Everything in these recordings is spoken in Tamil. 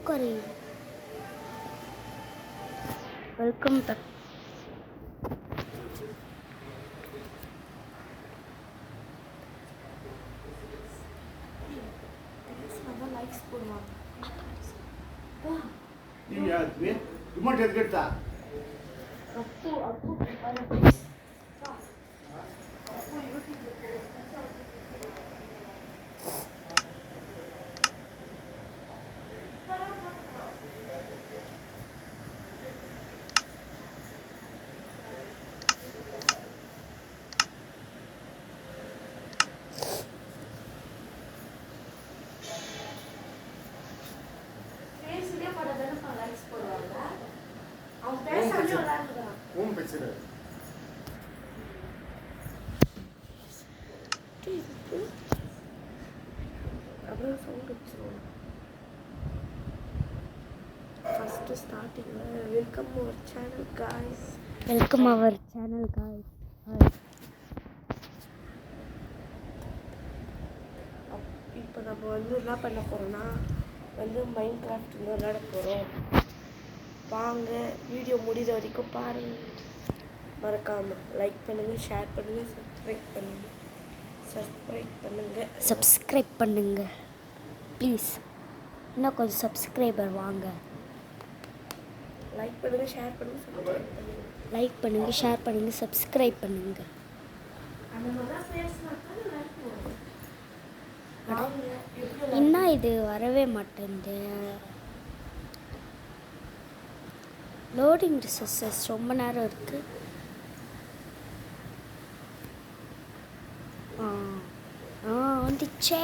करे वेलकम तक लाइक्स போடுவாங்க நீ யாரு ரிமோட் எடுத்துட்டா அப்போ அப்போ ஓம் பேசுற அப்புறம் சவுண்ட் வச்சுருவோம் ஃபஸ்ட்டு ஸ்டார்டிங்கில் welcome our channel guys welcome our channel guys இப்போ நம்ம வந்து என்ன பண்ண போகிறோம்னா வந்து மைண்ட் கிராஃப்ட் விளையாட போகிறோம் வாங்க வீடியோ முடிஞ்ச வரைக்கும் பாருங்கள் மறக்காமல் லைக் பண்ணுங்கள் ஷேர் பண்ணுங்கள் सब्सक्राइब பண்ணுங்க ப்ளீஸ் இன்னும் கொஞ்சம் சப்ஸ்கிரைபர் வாங்க லைக் பண்ணுங்கள் ஷேர் பண்ணுங்கள் சப்ஸ்கிரைப் பண்ணுங்கள் லைக் பண்ணுங்க ஷேர் பண்ணுங்க சப்ஸ்கிரைப் பண்ணுங்க அந்த மாதிரி தான் பேசினாக்கா லைக் வாங்க எப்படி இன்னும் இது வரவே மாட்டேங்குது லோடிங் ரிசோர்ஸஸ் ரொம்ப நேரம் இருக்கு வந்துச்சே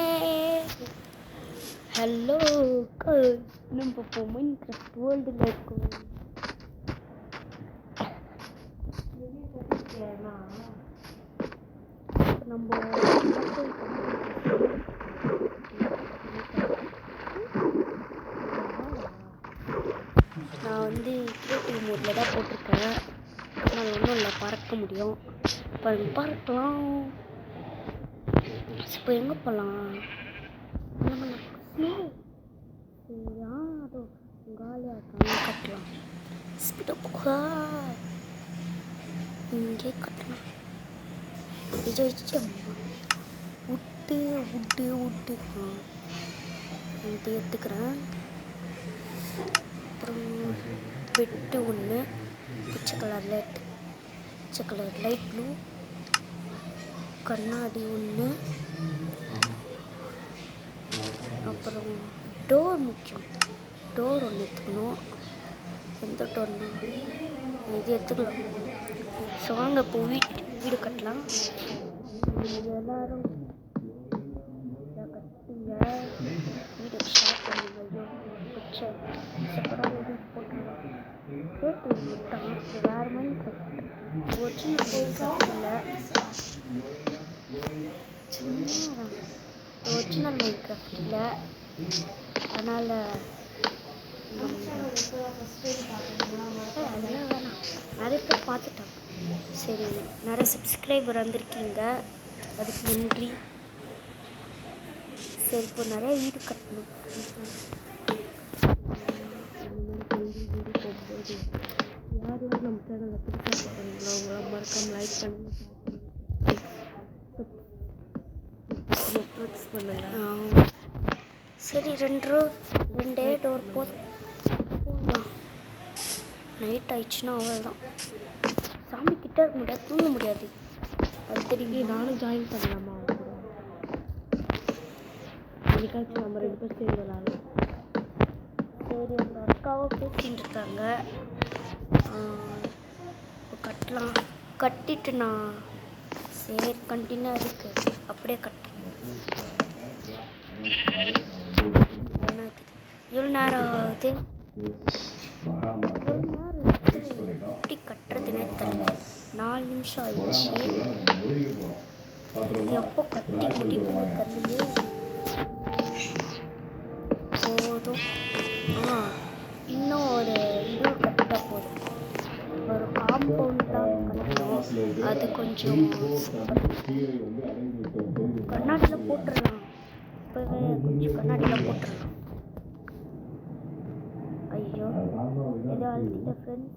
ஹலோ நம்ம இப்போ மைன்கிராஃப்ட் வேர்ல்டில் இருக்கோம் நம்ம நான் வந்து கிரியேட்டிவ் மோடில் தான் போட்டிருக்கேன் அதனால் ஒன்றும் இல்லை பறக்க முடியும் இப்போ பறக்கலாம் இப்போ எங்கே போகலாம் அதோ காலியாக இருக்காங்க கட்டலாம் ஸ்பீடாக போக இங்கே கட்டலாம் இது உட்டு இது எடுத்துக்கிறேன் அப்புறம் பெட்டு ஒன்று பச்சை கலர் லைட் ப்ளூ கண்ணாடி ஒன்று அப்புறம் டோர் முக்கியம் டோர் ஒன்று எடுத்துக்கணும் எந்த டோர்னா இது எடுத்துக்கலாம் ஸோ வாங்க இப்போ வீடு கட்டலாம் எல்லாரும் கட்டுங்க வீடு ஸ்டார்ட் பண்ணுங்க பச்சை சூப்பராக வீடு போட்டுருவோம் கேட்டு விட்டான் வேறு மாதிரி ஒரிஜினல் மைன்கிராஃப்ட் இல்லை அதனால் அதெல்லாம் வேணாம் நிறைய பேர் பார்த்துட்டாங்க சரி நிறைய சப்ஸ்கிரைபர் வந்திருக்கீங்க அதுக்கு நன்றி சரி இப்போ நிறைய வீடு கட்டணும் போகும்போது யார் நம்ம சேனலை புதுசாக பண்ணுறீங்களோ அவங்கள மறக்காம லைக் பண்ணுங்க சரி ரெண்டே டோர் போதும் நைட் ஆயிடுச்சுன்னா அவ்வளோதான் சாமி கிட்ட இருக்க முடியாது தூங்க முடியாது அது தெரியுமே நானும் ஜாயின் பண்ணலாமா என்னைக்காச்சும் நம்ம 2 பேர் சேர்ந்து விளாடலாம் சரி அந்த அக்காவை பேசிட்டு இருக்காங்க இப்போ கட்டலாம் கட்டிட்டு நான் சரி கண்டினியூ இருக்கு அப்படியே கட்டேன் எவ்வளோ நேரம் ஆகுது எப்படி கட்டுறதுனே தெரியல 4 நிமிஷம் ஆயிடுச்சு எப்போ கட்டி முடிப்போம் தெரியல போதும் இன்னும் ஒரு இது கட்ட போதும் ஒரு காம்பவுண்ட் தான் கட்டணும் அது கொஞ்சம் கண்ணாடியில் போட்டுடலாம் இப்போவே கொஞ்சம் கண்ணாடியில் போட்டுடலாம் ஐயோ எதையோ அழிச்சிட்டேன் ஃப்ரெண்ட்ஸ்,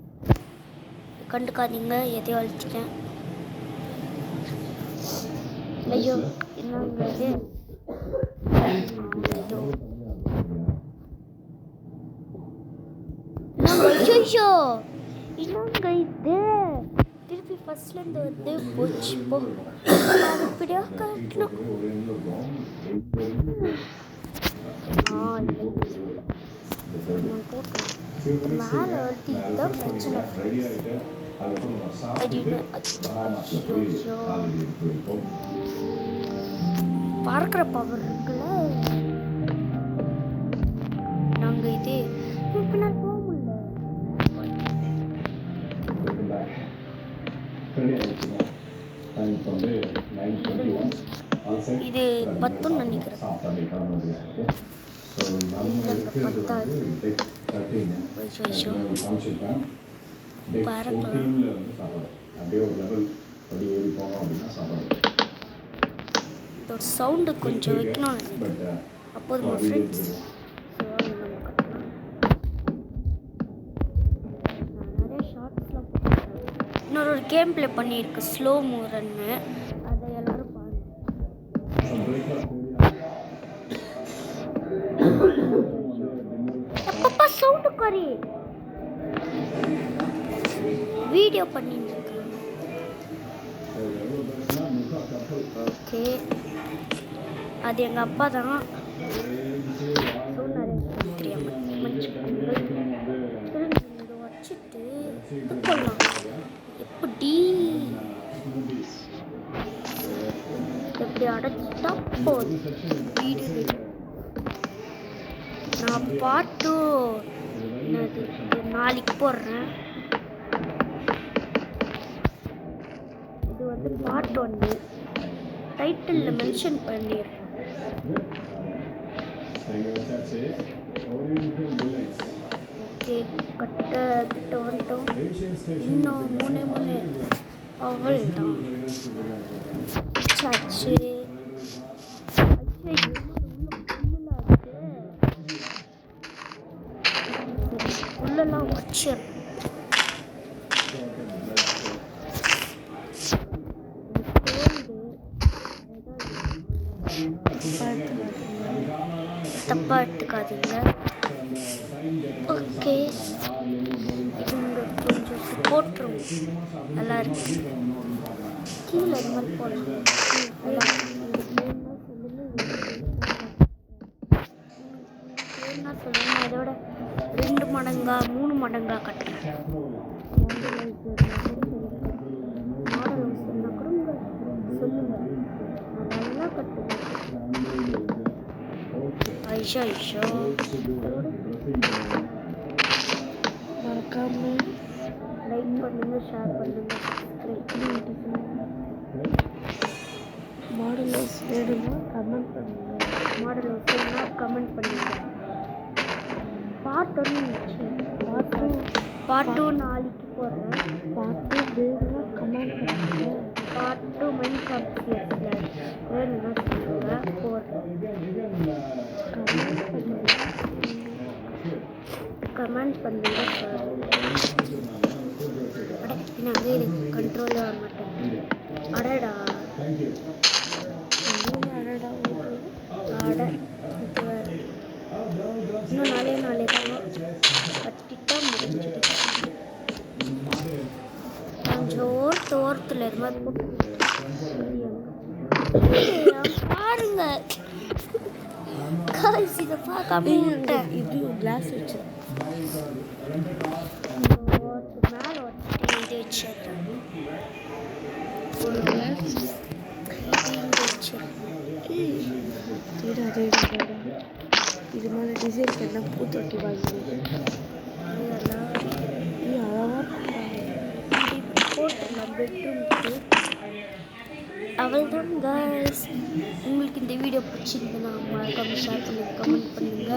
கண்டுக்காதீங்க, எதையோ அழிச்சிட்டேன். ஐயோ என்னங்க இது, ஐயோ என்னங்க இது, திருப்பி ஃபர்ஸ்ட்லேருந்து வந்து போச்சு போ. அப்படியா காட்டணும். மேலே வந்து இதுதான் பிரச்சனை. பார்க்குற பவர் இருக்குல்ல, நாங்கள் இது இப்போ நான் போக முடியல. இது 10 நினைக்கிறேன். சவுண்டு கொஞ்சம் வைக்கணும் அப்போது ஃப்ரெண்ட்ஸ். நிறைய ஷார்ட்ஸ்லாம் இன்னொரு கேம் ப்ளே பண்ணியிருக்கு ஸ்லோ மூரன்னு, அதை எல்லாரும் பாருங்க. அப்பா சவுண்டு குறை, வீடியோ பண்ணிட்டு இருக்கேன். ஓகே அது எங்கள் அப்பா தான். வச்சுட்டு போடலாம். எப்படி எப்படி அடைச்சிட்டா போதும் வீடு. நான் பாட்டு என்னது நாளைக்கு போடுறேன். இது வந்து பார்ட் 1 டைட்டிலில் மென்ஷன் பண்ணிடுறேன். ஓகே கிட்ட வந்துட்டோம். இன்னும் 3 அவள் தான் சாச்சு. உள்ளெல்லாம் வச்சு தப்பா எடுத்துக்காதீங்க. ஓகே இவங்க கொஞ்சம் போட்டுரும் நல்லா இருக்கு. கீழே இது மாதிரி போடலாம். என்ன சொல்லுங்க, இதோட 2 மடங்கா 3 மடங்கா கட்டுறேன். மாடல் சொன்னா கூட சொல்லுங்க, நான் நல்லா கட்டுவேன். ஐஷா மறக்காம லைக் பண்ணுங்க, ஷேர் பண்ணுங்க, மாடல் ஹவுஸ் வேணும்னா கமெண்ட் பண்ணுங்க. மாடல் ஹவுஸ் வேணும்னா கமெண்ட் பண்ணுங்க. பார்ட் 2 நாளைக்கு போடுறேன். பார்ட் 2 வேணும்னா கமெண்ட் பண்ணுங்க. பார்ட் 2 மைன்கிராஃப்ட் வேணும்னா சொல்லுங்க, போடுறேன். கமெண்ட் பண்ணுங்க சார். நான் வீடு கண்ட்ரோல் ஆக மாட்டேன். அடடா அட இன்னும் நாளே தான் கட்டிட்டா முடிஞ்சிடுச்சு. கொஞ்சம் தோரத்தில் இருந்தால் பாருங்க காய்ஸ், இதை பார்க்காம இது கிளாஸ் வச்சு மேலே வச்சு வச்சு ஒரு கிளாஸ் வச்சு இது மாதிரி டிசைன் பண்ண பூத்தொட்டி வாங்கி போட்டுடலாம் பெட்ரூம்க்கு. அவள்தான் காய்ஸ். உங்களுக்கு இந்த வீடியோ பிடிச்சிருந்ததுன்னா மறக்காம ஷேர் பண்ணி கமெண்ட் பண்ணுங்க.